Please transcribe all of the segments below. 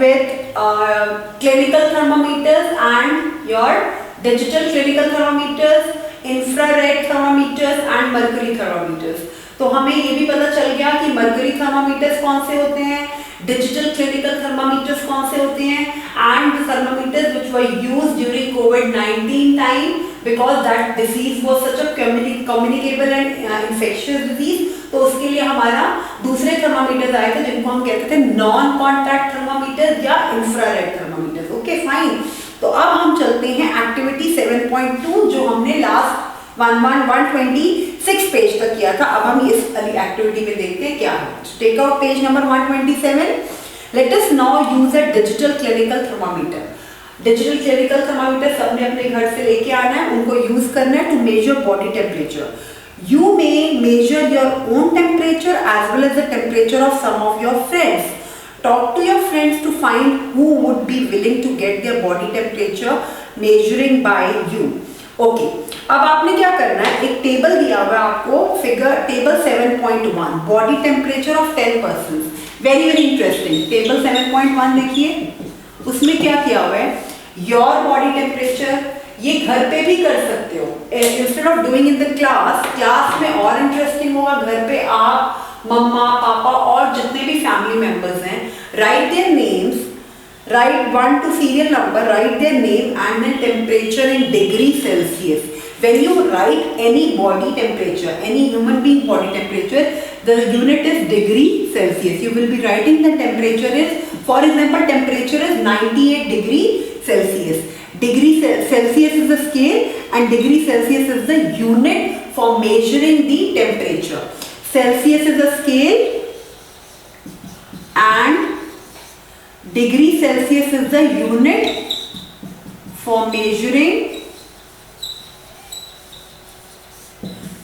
with clinical thermometers and your digital clinical thermometers, infrared thermometers and mercury thermometers. तो हमें ये भी पता चल गया कि मर्करी थर्मामीटर्स कौन से होते हैं, डिजिटल क्लिनिकल थर्मामीटर्स कौन से होते हैं, and the thermometers which were used during covid time because that disease was such a communicable and infectious disease. तो उसके लिए हमारा दूसरे थर्मामीटर्स आए थे जिनको हम कहते थे नॉन कॉन्टैक्ट थर्मामीटर्स या इंफ्रारेड थर्मामीटर्स. Okay fine. तो अब हम चलते हैं एक्टिविटी 7.2 जो हमने लास्ट 126 पेज तक किया था. अब हम इस वाली एक्टिविटी में देखते हैं क्या है. Take out page number 127. Let us now use a digital clinical thermometer. Digital clinical thermometer सबने अपने घर से लेके आना है, उनको यूज करना है to measure body temperature. You may measure your own temperature as well as the temperature of some of your friends. Talk to your friends to find who would be willing to get their body temperature measuring by you. Okay. अब आपने क्या करना है, एक table दिया हुआ है आपको, figure table 7.1 body temperature of 10 person. Very very interesting. Table 7.1 देखिए, उसमें क्या किया हुआ है, योर बॉडी टेम्परेचर. ये घर पे भी कर सकते हो instead of doing in the class में और इंटरेस्टिंग होगा. घर पे आप, मम्मा, पापा और जितने भी फैमिली मेंबर्स हैं, right their names, write 1 to serial number, write their name and then temperature in degree Celsius. When you write any body temperature, any human being body temperature, the unit is degree Celsius. You will be writing the temperature is, for example, temperature is 98 degree Celsius. Degree Celsius is the scale and degree Celsius is the unit for measuring the temperature. Celsius is the scale and degree Celsius is the unit for measuring.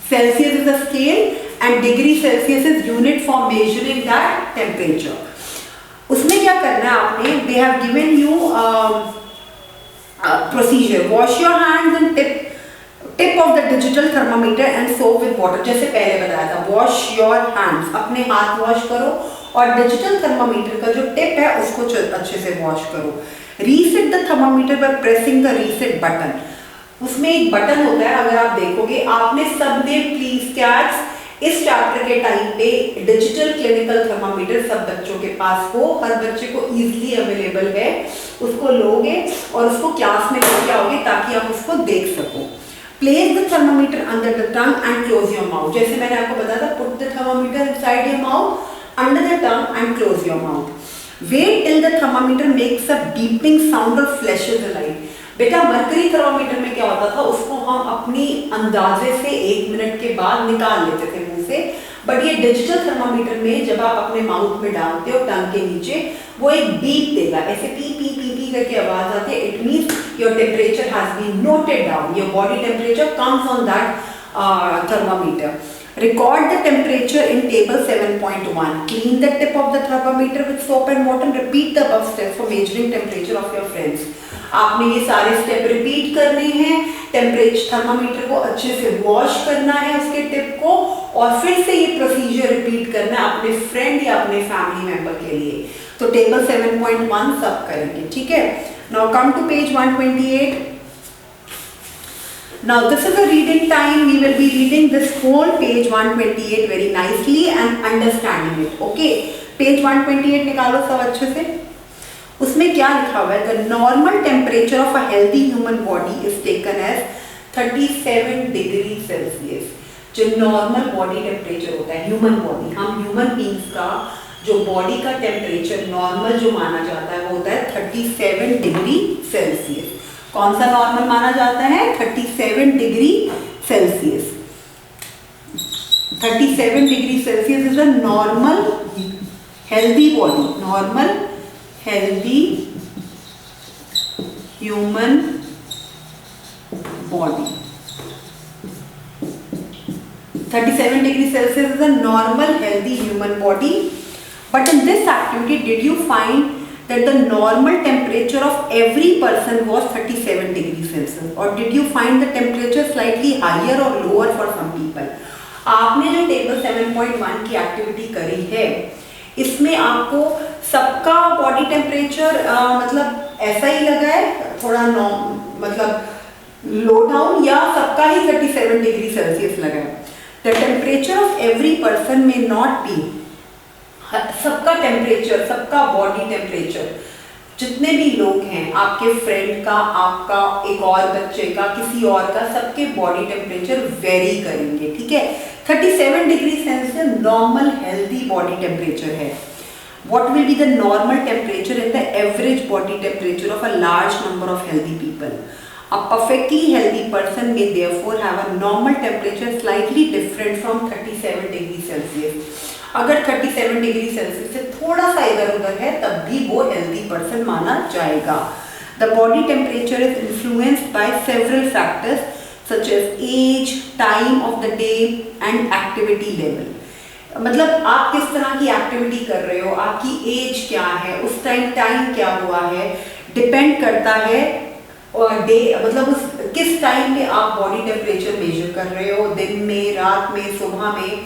Celsius is the scale and degree Celsius is unit for measuring that temperature. उसमें क्या करना है आपने, they have given you procedure. Wash your hands and tip of the digital thermometer and soap with water. जैसे पहले बताया था, wash your hands, अपने हाथ वॉश करो और डिजिटल थर्मामीटर का जो टिप है उसको अच्छे से वॉश करो. Reset the thermometer by pressing the reset button. उसमें एक बटन होता है, अगर आप देखोगे, आपने सबने प्लीज कैट्स इस चैप्टर के टाइम पे डिजिटल क्लिनिकल थर्मामीटर सब बच्चों के पास हो, हर बच्चे को इजीली अवेलेबल है, उसको लोगे और उसको क्लास में लेके आओगे ताकि आप उसको देख सको. Place the thermometer under the tongue and close your mouth. जैसे मैंने आपको बताया था, put the thermometer inside your mouth, under the tongue and close your mouth. Wait till the thermometer makes a beeping sound or flashes a light. बेटा mercury thermometer में क्या होता था, उसको हम अपनी अंदाजे से 1 मिनट के बाद निकाल लेते थे मुंह से. बट ये डिजिटल थर्मामीटर में जब आप अपने माउथ में डालते हो टंग के नीचे, वो एक बीप देगा, ऐसे पी पी पी पी करके आवाज आती है. It means your temperature has been noted down. Your body temperature comes on that thermometer. Record the temperature in table 7.1. Clean the tip of the thermometer with soap and water. Repeat the above steps for measuring temperature of your friends. आपने ये सारे step repeat करने हैं. Temperature thermometer को अच्छे से wash करना है उसके टिप को, और फिर से ये प्रोसीजर रिपीट करना है अपने फ्रेंड या अपने फैमिली मेंबर के लिए. तो टेबल 7.1 सब करेंगे, ठीक है. Now come to page 128. Now this is a reading time. We will be reading this whole page 128 very nicely and understanding it. Okay, page 128 निकालो सब अच्छे से. उसमें क्या लिखा हुआ है, the normal temperature of a healthy human body is taken as 37 degree Celsius. जो नॉर्मल बॉडी टेम्परेचर होता है, ह्यूमन बॉडी, हम ह्यूमन बींग्स का जो बॉडी का टेम्परेचर नॉर्मल जो माना जाता है वो होता है 37 डिग्री सेल्सियस. कौन सा नॉर्मल माना जाता है, 37 degree Celsius. 37 degree Celsius is a normal healthy body, normal healthy human body. 37 degree Celsius is a normal healthy human body. But in this activity, did you find that the normal temperature of every person was 37 degree Celsius, or did you find the temperature slightly higher or lower for some people? आपने जो table 7.1 की activity करी है, इसमें आपको सबका body temperature मतलब ऐसा ही लगा है, थोड़ा मतलब लो डाउन, या सबका ही 37 डिग्री सेल्सियस लगा है? The temperature of every person में नॉट बी, सबका टेम्परेचर, सबका बॉडी टेम्परेचर, जितने भी लोग हैं, आपके फ्रेंड का, आपका, एक और बच्चे का, किसी और का, सबके बॉडी टेम्परेचर वेरी करेंगे, ठीक है? 37 degree Celsius normal healthy body temperature है। What will be the normal temperature and the average body temperature of a large number of healthy people? A perfectly healthy person may therefore have a normal temperature slightly different from 37 degree Celsius. अगर 37 degree Celsius से थोड़ा सा इधर उधर है तब भी वो हेल्दी पर्सन माना जाएगा। The body temperature is influenced by several factors such as age, time of the day and activity level. मतलब आप किस तरह की एक्टिविटी कर रहे हो, आपकी एज क्या है, उस टाइम क्या हुआ है, डिपेंड करता है। और डे मतलब उस किस टाइम पे आप बॉडी टेम्परेचर मेजर कर रहे हो, दिन में, रात में, सुबह में,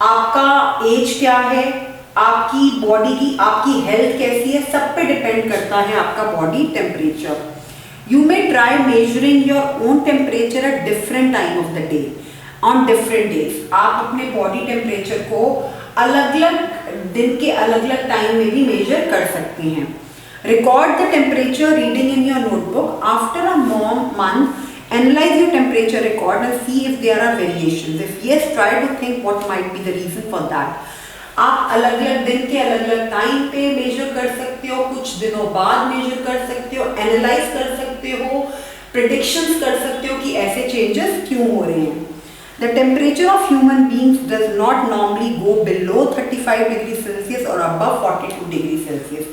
आपका एज क्या है, आपकी बॉडी की, आपकी हेल्थ कैसी है, सब पे डिपेंड करता है आपका body temperature. You may try measuring your own temperature at different time of the day on different days. आप अपने बॉडी टेम्परेचर को अलग अलग दिन के अलग अलग टाइम में भी मेजर कर सकते हैं। Record the temperature reading in your notebook after a month. Analyze your temperature record and see if there are variations. If yes, try to think what might be the reason for that. आप अलग अलग दिन के अलग अलग time पे major कर सकते हो, कुछ दिनों बाद मेजर कर सकते हो, एनालाइज कर सकते हो, प्रिडिक्शंस कर सकते हो कि ऐसे चेंजेस क्यों हो रहे हैं। The temperature of human beings does not normally go below 35 degree Celsius or above 42 degree Celsius.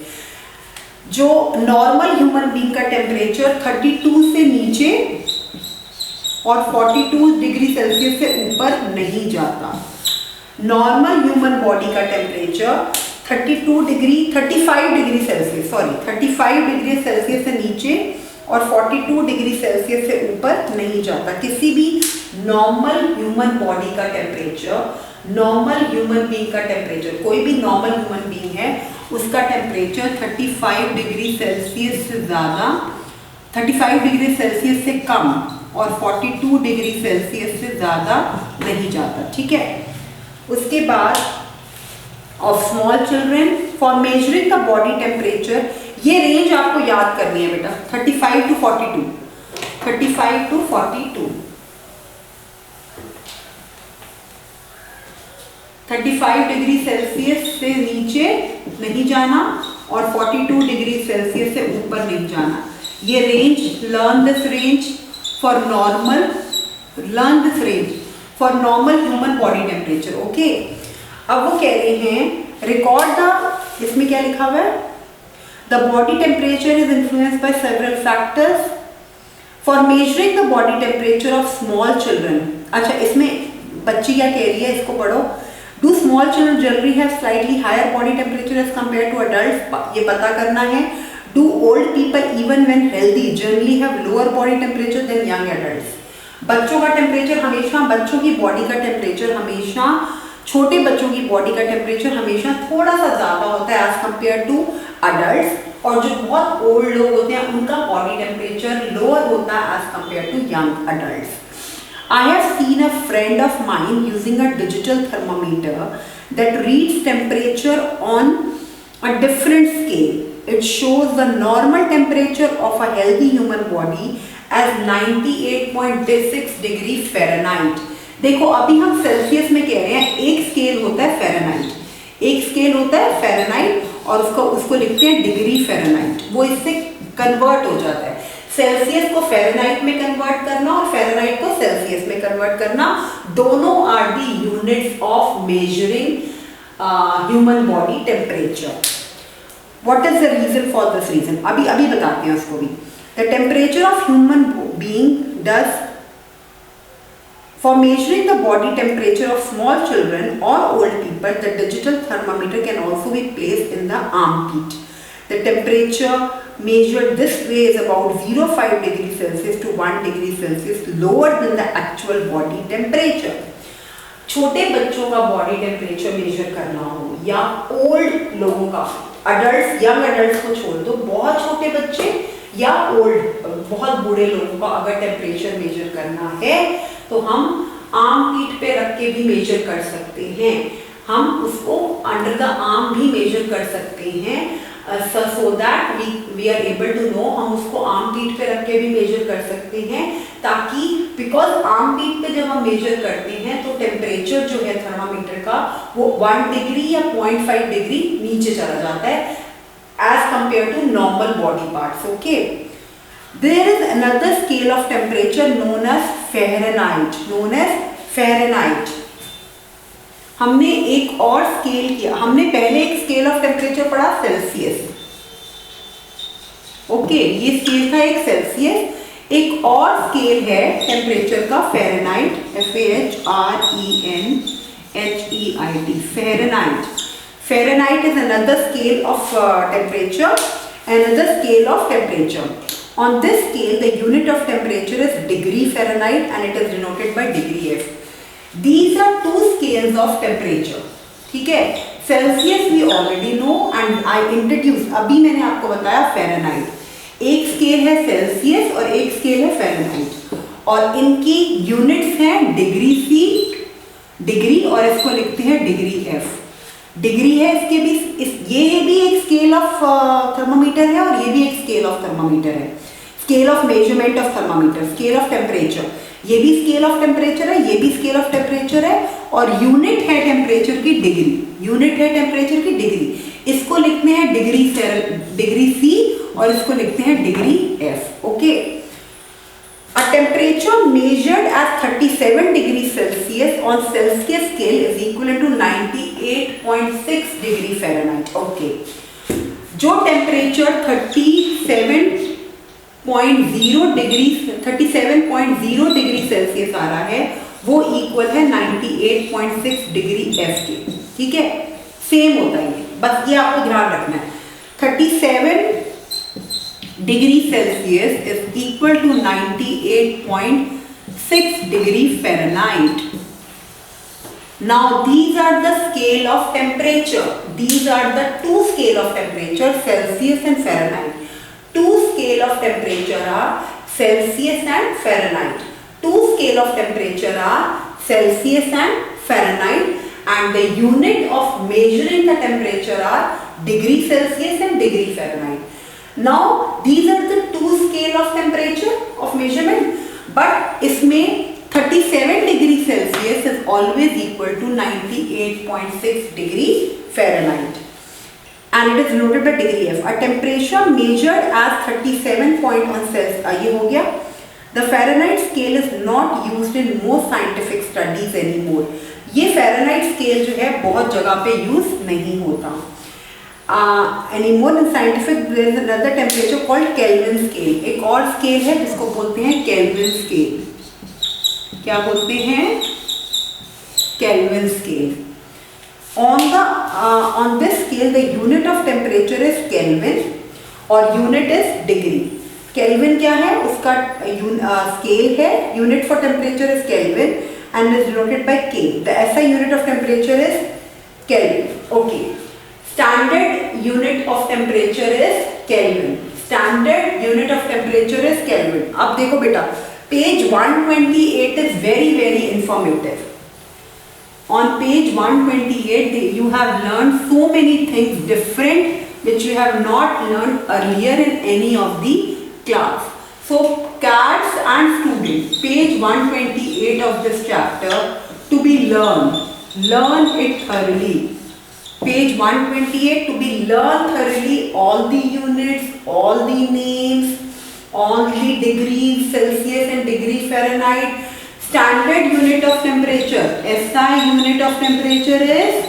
जो नॉर्मल ह्यूमन बीइंग का टेम्परेचर 32 से नीचे और 42 डिग्री सेल्सियस से ऊपर नहीं जाता। नॉर्मल ह्यूमन बॉडी का टेम्परेचर 35 डिग्री सेल्सियस से नीचे और 42 डिग्री सेल्सियस से ऊपर नहीं जाता। किसी भी नॉर्मल ह्यूमन बॉडी का टेम्परेचर, नॉर्मल ह्यूमन बीइंग का टेम्परेचर, कोई भी नॉर्मल ह्यूमन बीइंग है उसका टेम्परेचर 35 डिग्री सेल्सियस से ज़्यादा, 35 डिग्री सेल्सियस से कम और 42 डिग्री सेल्सियस से ज़्यादा नहीं जाता, ठीक है? उसके बाद of small children for measuring the body temperature, ये रेंज आपको याद करनी है बेटा, 35 टू 42, 35 टू 42, 35 डिग्री सेल्सियस से नीचे नहीं जाना और 42 डिग्री सेल्सियस से ऊपर नहीं जाना। ये range, learn this range for normal human body temperature, okay? अब वो कह रहे हैं रिकॉर्ड द, इसमें क्या लिखा हुआ है, the body temperature is influenced by several factors for measuring the body temperature of small children. अच्छा, इसमें बच्ची क्या कह रही है, इसको पढ़ो। Do small children generally have slightly higher body temperature as compared to adults? ये पता करना है। Do old people even when healthy generally have lower body temperature than young adults? बच्चों का टेम्परेचर हमेशा, बच्चों की बॉडी का टेम्परेचर हमेशा, छोटे बच्चों की बॉडी का टेम्परेचर हमेशा थोड़ा सा ज़्यादा होता है एज कम्पेयर टू अडल्ट, और जो बहुत ओल्ड लोग होते हैं उनका बॉडी टेम्परेचर लोअर होता है as compared to young adult. I have seen a friend of mine using a digital thermometer that reads temperature on a different scale. It shows the normal temperature of a healthy human body as 98.6 degree Fahrenheit. देखो अभी हम Celsius में कह रहे हैं, एक scale होता है फ़ारेनहाइट, एक स्केल होता है फ़ारेनहाइट और उसको लिखते हैं डिग्री फ़ारेनहाइट। वो इससे कन्वर्ट हो जाता है, सेल्सियस को फ़ारेनहाइट में कन्वर्ट करना और फ़ारेनहाइट को सेल्सियस में कन्वर्ट करना, दोनों are the units of measuring human body temperature. What is the reason for this reason, अभी बताते हैं उसको भी। The temperature of human being does for measuring the body temperature of small children or old people, the digital thermometer can also be placed in the armpit. The temperature measured this way is about 0.5 degree Celsius to 1 degree Celsius lower than the actual body temperature. छोटे बच्चों का body temperature measure करना हो या old लोगों का, adult, young adult को छोड़ दो, बहुत छोटे बच्चे या ओल्ड, बहुत बूढ़े लोगों का अगर टेम्परेचर मेजर करना है तो हम आर्म पीठ पे रख के भी मेजर कर सकते हैं, हम उसको अंडर द आर्म भी मेजर कर सकते हैं, so that we are able to know, हम उसको आर्म पीठ पे रख के भी मेजर कर सकते हैं, ताकि बिकॉज आर्म पीठ पे जब हम मेजर करते हैं तो टेम्परेचर जो है थर्मामीटर का वो 1 डिग्री या 0.5 डिग्री नीचे चला जाता है as compared to normal body parts. Okay, there is another scale of temperature known as Fahrenheit. हमने एक और स्केल किया, हमने पहले एक स्केल ऑफ टेम्परेचर पढ़ा सेल्सियस, ओके, ये स्केल था एक सेल्सियस, एक और स्केल है टेम्परेचर का Fahrenheit, FAHRENHEIT, Fahrenheit. Fahrenheit is another scale of temperature, another scale of temperature. On this scale, the unit of temperature is degree Fahrenheit and it is denoted by degree F. These are two scales of temperature. ठीक है, Celsius we already know and I introduced, अभी मैंने आपको बताया Fahrenheit. एक scale है Celsius और एक स्केल है फ़ारेनहाइट, और इनकी यूनिट्स हैं डिग्री C, डिग्री, और इसको लिखते हैं डिग्री F. डिग्री है इसके भी, ये भी एक स्केल ऑफ थर्मामीटर है और ये भी एक स्केल ऑफ थर्मामीटर है, scale of measurement of thermometer, scale of temperature, ये भी स्केल ऑफ टेम्परेचर है, ये भी स्केल ऑफ टेम्परेचर है, और यूनिट है टेम्परेचर की डिग्री, यूनिट है टेम्परेचर की डिग्री, इसको लिखते हैं डिग्री C और इसको लिखते हैं degree F. Okay, a temperature measured at 37 degrees Celsius on Celsius scale is equivalent to 98.6 degree Fahrenheit. Okay, जो टेम्परेचर 37.0 डिग्री सेल्सियस आ रहा है वो इक्वल है 98.6 डिग्री F के. ठीक है, सेम होता है ये, बस ये आपको ध्यान रखना है. 37 degree Celsius is equal to 98.6 degree Fahrenheit. Now these are the scale of temperature. These are the two scale of temperature, Celsius and Fahrenheit. Two scale of temperature are Celsius and Fahrenheit. Two scale of temperature are Celsius and Fahrenheit, and the unit of measuring the temperature are degree Celsius and degree Fahrenheit. Now these are the two scale of temperature of measurement, but इसमें 37 degree Celsius is always equal to 98.6 degree Fahrenheit and it is denoted by degree F. A temperature measured as 37 point on Celsius, ये हो गया. The Fahrenheit scale is not used in most scientific studies anymore. ये Fahrenheit scale जो है बहुत जगह पे use नहीं होता. Anymore in scientific there is another temperature called Kelvin scale. एक और स्केल है जिसको बोलते हैं Kelvin scale. क्या बोलते हैं? Kelvin scale. On this scale the unit of temperature is Kelvin और unit is degree. Kelvin क्या है? उसका scale है, unit for temperature is Kelvin and is denoted by K. The SI unit of temperature is Kelvin. Okay. Standard unit of temperature is Kelvin. Standard unit of temperature is Kelvin. अब देखो बेटा, page 128 is very informative. On page 128 you have learned so many things different which you have not learned earlier in any of the class. So cats and students, page 128 of this chapter to be learned. Learn it thoroughly. Page 128 to be learned thoroughly all the units, all the names, all the degrees Celsius and degree Fahrenheit. Standard unit of temperature, SI unit of temperature is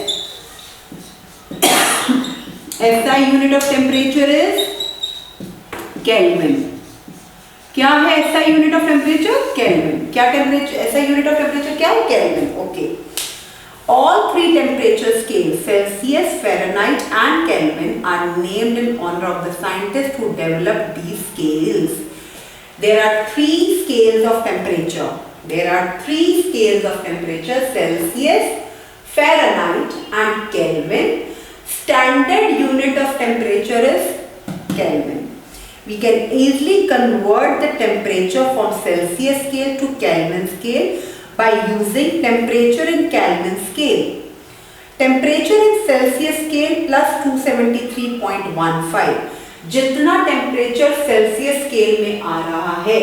SI unit of temperature is Kelvin. क्या है SI unit of temperature? Kelvin. क्या temperature SI unit of temperature क्या है? Kelvin. Okay. All three temperature scales, Celsius, Fahrenheit and Kelvin, are named in honor of the scientists who developed these scales. There are three scales of temperature. Celsius, Fahrenheit and Kelvin. Standard unit of temperature is Kelvin. We can easily convert the temperature from Celsius scale to Kelvin scale by using temperature in Kelvin scale. Temperature in Celsius scale plus 273.15. जितना temperature Celsius scale में आ रहा है,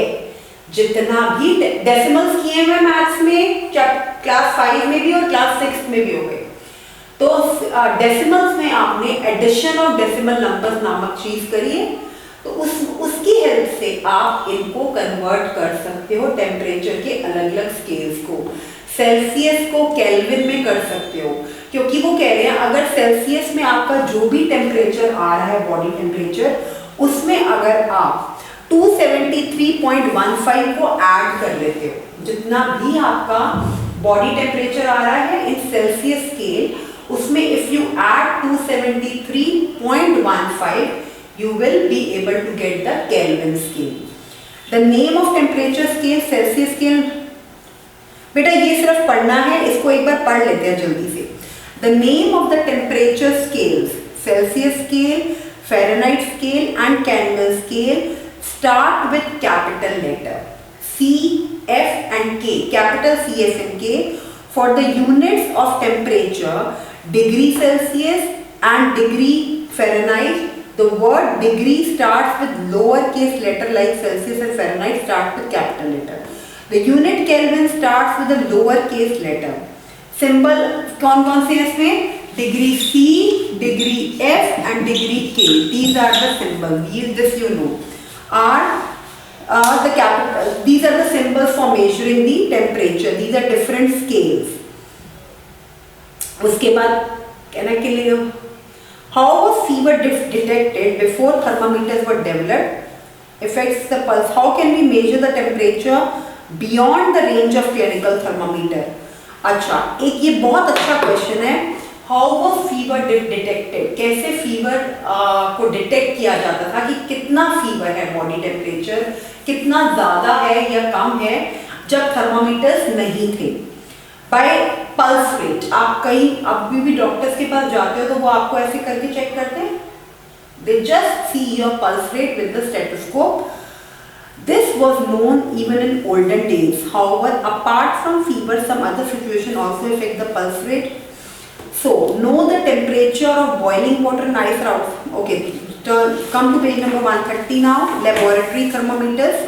जितना भी decimals किए हुए maths में, class 5 में भी और क्लास 6 में भी हो गए, तो डेसिमल्स में आपने एडिशन ऑफ डेसिमल नंबर्स नामक चीज करिए, तो उसकी हेल्प से आप इनको कन्वर्ट कर सकते हो टेम्परेचर के अलग अलग स्केल्स को। सेल्सियस को केल्विन में कर सकते हो, क्योंकि वो कह रहे हैं अगर सेल्सियस में आपका जो भी टेम्परेचर आ रहा है बॉडी टेम्परेचर, उसमें अगर आप 273.15 को ऐड कर लेते हो, जितना भी आपका बॉडी टेम्परेचर आ रहा है इन सेल्सियस स्केल, उसमें if you add 273.15 you will be able to get the Kelvin scale. The name of temperature scale, Celsius scale, बेटा ये सिर्फ पढ़ना है, इसको एक बार पढ़ लेते हैं जल्दी से। The name of the temperature scales, Celsius scale, Fahrenheit scale and Kelvin scale start with capital letter C, F and K, capital C, F and K for the units of temperature, degree Celsius and degree Fahrenheit. The word degree starts with lowercase letter like Celsius and Fahrenheit start with capital letter. The unit Kelvin starts with a lowercase letter. Symbol कौन-कौन से इसमें? Degree C, degree F and degree K. These are the symbols. This you know. The capital. These are the symbols for measuring the temperature. These are different scales. उसके बाद कहना के लिए how was fever detected before thermometers were developed? Affects the pulse. How can we measure the temperature beyond the range of clinical thermometer? अच्छा, एक ये बहुत अच्छा क्वेश्चन है। How was fever detected? कैसे फीवर को डिटेक्ट किया जाता था कि कितना फीवर है, बॉडी टेम्परेचर कितना ज्यादा है या कम है, जब थर्मामीटर्स नहीं थे। By pulse rate. आप कहीं अभी भी डॉक्टर्स के पास जाते हो तो वो आपको ऐसे करके चेक करते हैं, they just see your pulse rate with the stethoscope. This was known even in olden days. However, apart from fever, some other situation also affect the pulse rate. So, know the temperature of boiling water and ice out. Okay, come to page number 130 now. Laboratory thermometers.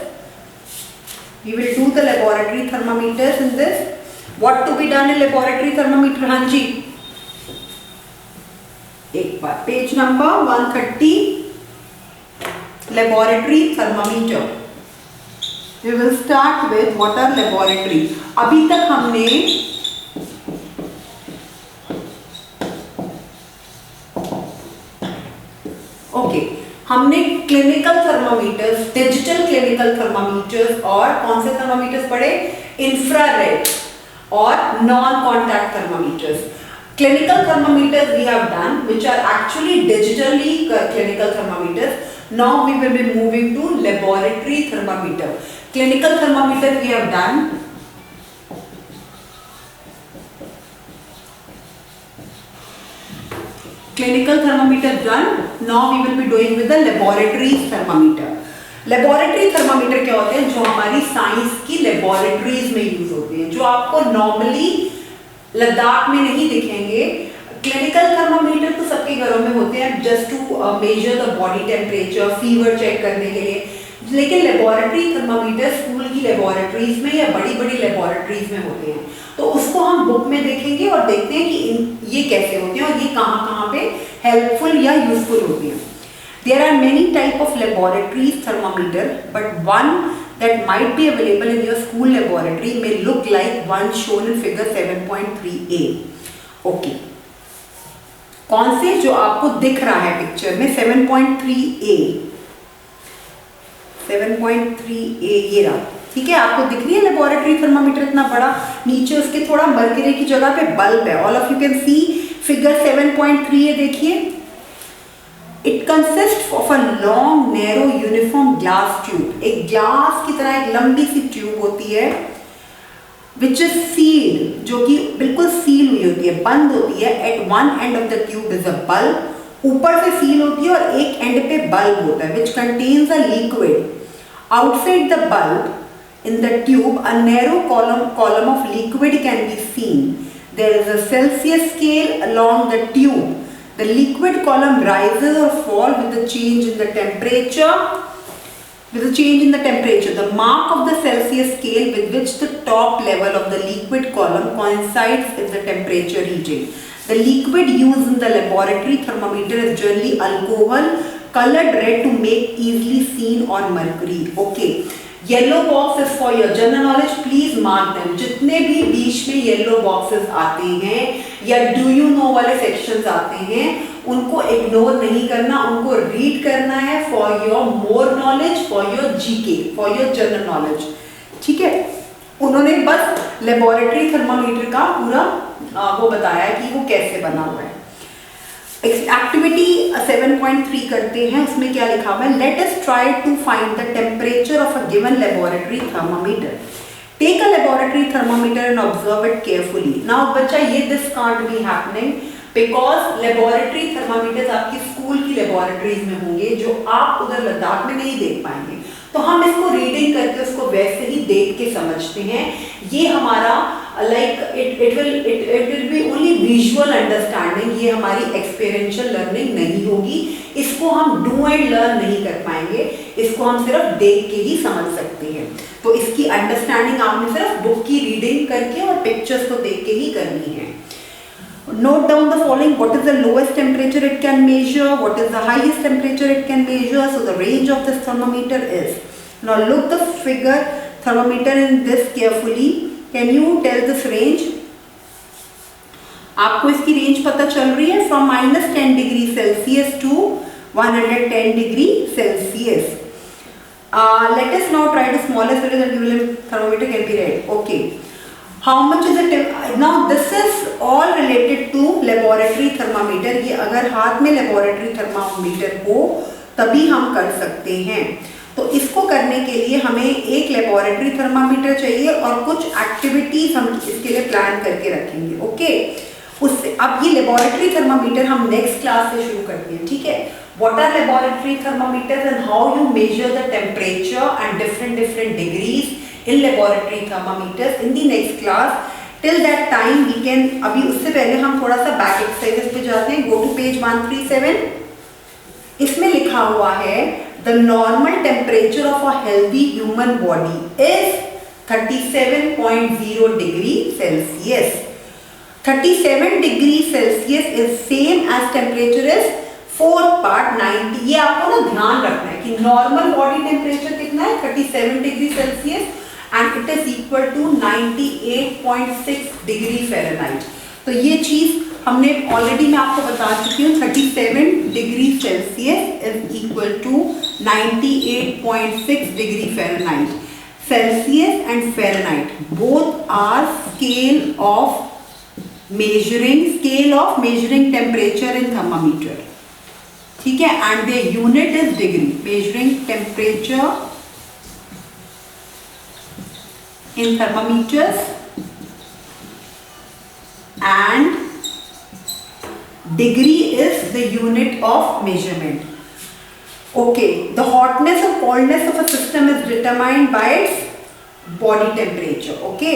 We will do the laboratory thermometers in this. What to be done in laboratory thermometer? हाँ जी, एक बार page number 130, laboratory thermometer. We will start with what are laboratory. अभी तक हमने हमने clinical thermometers, digital clinical thermometers और कौन से thermometers पढ़े? इंफ्रारेड और non contact thermometers. Clinical thermometers we have done, which are actually digitally clinical thermometers. Now we will be moving to laboratory thermometer. Clinical thermometer we have done. Clinical thermometer done. Now we will be doing with the laboratory thermometer. Laboratory thermometer क्या होते हैं? जो हमारी science की laboratories में use होते हैं, जो आपको नॉर्मली लद्दाख में नहीं दिखेंगे. क्लिनिकल थर्मामीटर तो सबके घरों में होते हैं just to measure the body temperature, fever check करने के लिए. लेकिन लेबोरेटरी थर्मामीटर स्कूल की लेबोरेटरीज में या बड़ी बड़ी लेबोरेटरीज में होते हैं. तो उसको हम बुक में देखेंगे और देखते हैं कि ये कैसे होते हैं और ये कहाँ कहाँ पे हेल्पफुल या यूजफुल होते हैं. There are many type of laboratories thermometer, but one that might be available in your school laboratory may look like one shown in figure 7.3a. Okay. कौन से जो आपको दिख रहा है पिक्चर में 7.3a, 7.3a ये रहा. ठीक है, आपको दिख रही है लेबोरेटरी थर्मामीटर इतना बड़ा, नीचे उसके थोड़ा मरकरी की जगह पे बल्ब है. All of you can see figure 7.3a. देखिए, It consists of a long, narrow, uniform glass tube. एक ग्लास की तरह एक लंबी सी ट्यूब होती है, which is sealed, जो कि बिल्कुल सील हुई होती है. है, बंद होती है। At one end of the tube is a bulb, ऊपर से सील होती है और एक एंड पे बल्ब होता है, which contains a liquid. Outside the bulb in the tube a narrow column of liquid can be seen. There is a Celsius scale along the tube. The liquid column rises or falls with the change in the temperature. The mark of the Celsius scale with which the top level of the liquid column coincides with the temperature reading. The liquid used in the laboratory thermometer is generally alcohol, colored red to make easily seen on mercury. Okay. Yellow box is for your general knowledge, please mark them. जितने भी बीच में yellow boxes आते हैं या do you know वाले sections आते हैं, उनको इग्नोर नहीं करना, उनको रीड करना है for your more knowledge, for your GK, for your general knowledge. ठीक है, उन्होंने बस लेबोरेटरी थर्मामीटर का पूरा वो बताया कि वो कैसे बना हुआ है। एक्टिविटी 7.3 करते हैं, उसमें क्या लिखा हुआ है, let us try to find the temperature of a given laboratory thermometer. Take a laboratory thermometer and observe it carefully. Now बच्चा, ये this can't be happening because laboratory thermometers आपकी स्कूल की लेबोरेटरीज में होंगे, जो आप उधर लद्दाख में नहीं देख पाएंगे। तो हम इसको रीडिंग करके उसको वैसे ही देख के समझते हैं। ये हमारा like it will be only visual understanding, ये हमारी एक्सपीरियंशियल लर्निंग नहीं होगी। इसको हम डू एंड लर्न नहीं कर पाएंगे, इसको हम सिर्फ देख के ही समझ सकते हैं। तो इसकी अंडरस्टैंडिंग आपने सिर्फ बुक की रीडिंग करके और पिक्चर्स को देख के ही करनी है। Note down the following: what is the lowest temperature it can measure, what is the highest temperature it can measure. So the range of this thermometer is, now look the figure thermometer in this carefully. Can you tell this range? आपको इसकी range पता चल रही है, from -10 degree Celsius to 110 degree Celsius. Let us now try the smallest value that given thermometer can be read. Okay. How much is the now this is all related to laboratory thermometer. ये अगर हाथ में laboratory thermometer हो तभी हम कर सकते हैं। तो इसको करने के लिए हमें एक laboratory thermometer चाहिए और कुछ activities हम इसके लिए प्लान करके रखेंगे। ओके, उससे अब ये laboratory thermometer हम next क्लास से शुरू करते हैं। ठीक है, what are laboratory thermometers and how you measure the temperature and different degrees in laboratory thermometers in the next class. Till that time we can, अभी उससे पहले हम थोड़ा सा बैक एक्सरसाइजेस पे जाते हैं। Go to page 137. इसमें लिखा हुआ है the normal temperature of a healthy human body is 37.0 degree Celsius. 37 degree Celsius is same as temperature is 4th part 90. ये आपको ना ध्यान रखना है कि नॉर्मल बॉडी टेम्परेचर कितना है, 37 degree Celsius, and it is equal to 98.6 degree Fahrenheit. तो ये चीज हमने ऑलरेडी मैं आपको बता चुकी हूँ। 37 degree Celsius is equal to 98.6 degree Fahrenheit. Celsius and Fahrenheit both are scale of measuring temperature in thermometer. ठीक है, and the unit is degree, measuring temperature in thermometers and degree is the unit of measurement. Okay, the hotness or coldness of a system is determined by its body temperature. Okay,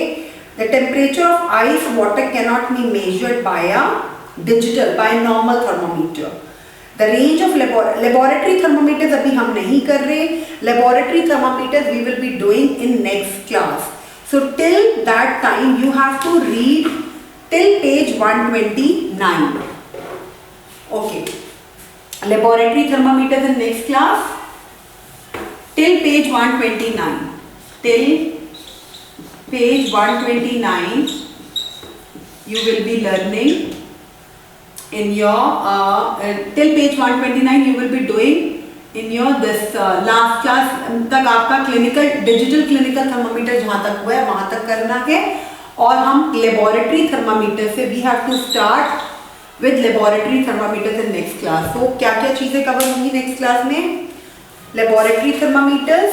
the temperature of ice water cannot be measured by by normal thermometer. The range of laboratory thermometers अभी हम नहीं कर रहे, laboratory thermometers we will be doing in next class. So till that time you have to read till page 129. Okay, laboratory thermometers in next class till page 129. Till page 129 you will be learning in your till page 129 you will be doing in your this last class तक आपका clinical digital clinical thermometer जहाँ तक हुआ है वहाँ तक करना है। और हम लेबोरेटरी थर्मामीटर से we have to start with laboratory thermometers in next class. तो क्या क्या चीज़ें कवर होंगी नेक्स्ट क्लास में? Laboratory thermometers,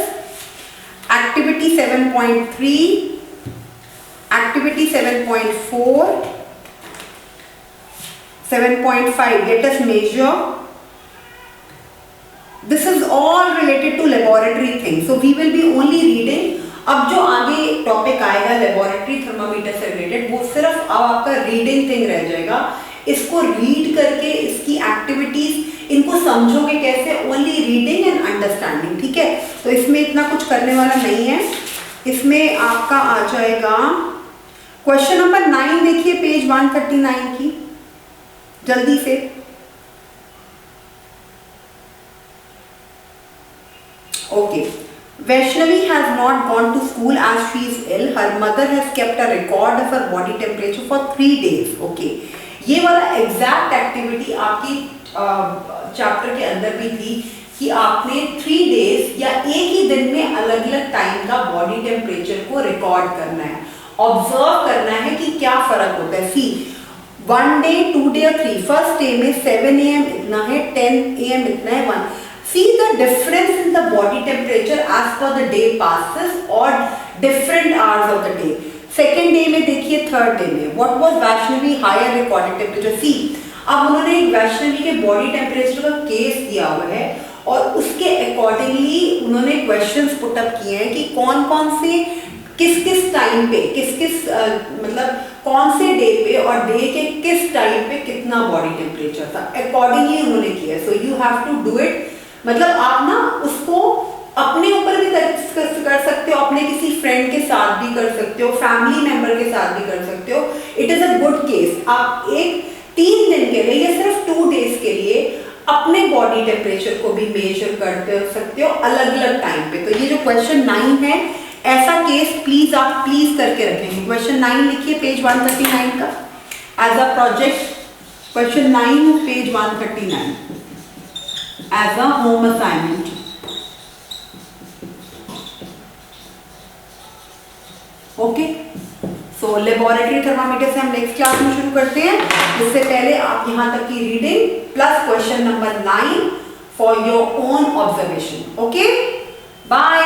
activity 7.3, activity 7.4, 7.5, let us measure. This is all related to laboratory things, so we will be only reading. अब जो आगे topic आएगा लेबोरेटरी थर्मामीटर से रिलेटेड, वो सिर्फ अब आपका रीडिंग थिंग रह जाएगा। इसको रीड करके इसकी एक्टिविटीज इनको समझोगे कैसे, ओनली रीडिंग एंड अंडरस्टैंडिंग, ठीक है। तो इसमें इतना कुछ करने वाला नहीं है। इसमें आपका आ जाएगा क्वेश्चन नंबर 9, देखिए पेज 139 की, जल्दी से। Okay, Vaishnavi has not gone to school as she is ill. Her mother has kept a record of her body temperature for 3 days. Okay, ये वाला एग्जैक्ट एक्टिविटी आपकी चैप्टर के अंदर भी थी कि आपने 3 डेज या एक ही दिन में अलग अलग टाइम का बॉडी टेम्परेचर को रिकॉर्ड करना है, ऑब्जर्व करना है कि क्या फर्क होता है। सी 1 डे, 2 डे और 3, फर्स्ट डे में 7 AM इतना है, 10 AM इतना है, 1। See the difference in the body temperature as per the day passes or different hours of the day. Second day में देखिए, third day में what was Vaishnavi higher recorded temperature. See, अब उन्होंने एक वैष्णवी के बॉडी टेम्परेचर का case दिया हुआ है और उसके अकॉर्डिंगली उन्होंने क्वेश्चंस पुट अप किए हैं कि कौन कौन से किस किस टाइम पे मतलब कौन से डे पे और डे के किस टाइम पे कितना बॉडी टेम्परेचर था, अकॉर्डिंगली उन्होंने किया। So you have to do it. मतलब आप ना उसको अपने ऊपर भी कर सकते हो, अपने किसी फ्रेंड के साथ भी कर सकते हो, फैमिली मेंबर के साथ भी कर सकते हो। It is a good case. आप एक 3 दिन के लिए या सिर्फ 2 डेज के लिए अपने बॉडी टेम्परेचर को भी मेजर कर सकते हो अलग अलग टाइम पे। तो ये जो क्वेश्चन 9 है, ऐसा केस प्लीज आप करके रखेंगे। क्वेश्चन 9 लिखिए पेज 139 का as a project. Question 9 page 139 as a home assignment. Okay, so laboratory thermometer से हम नेक्स्ट क्लास में शुरू करते हैं। इससे पहले आप यहां तक की reading plus question number 9 for your own observation. Okay, bye.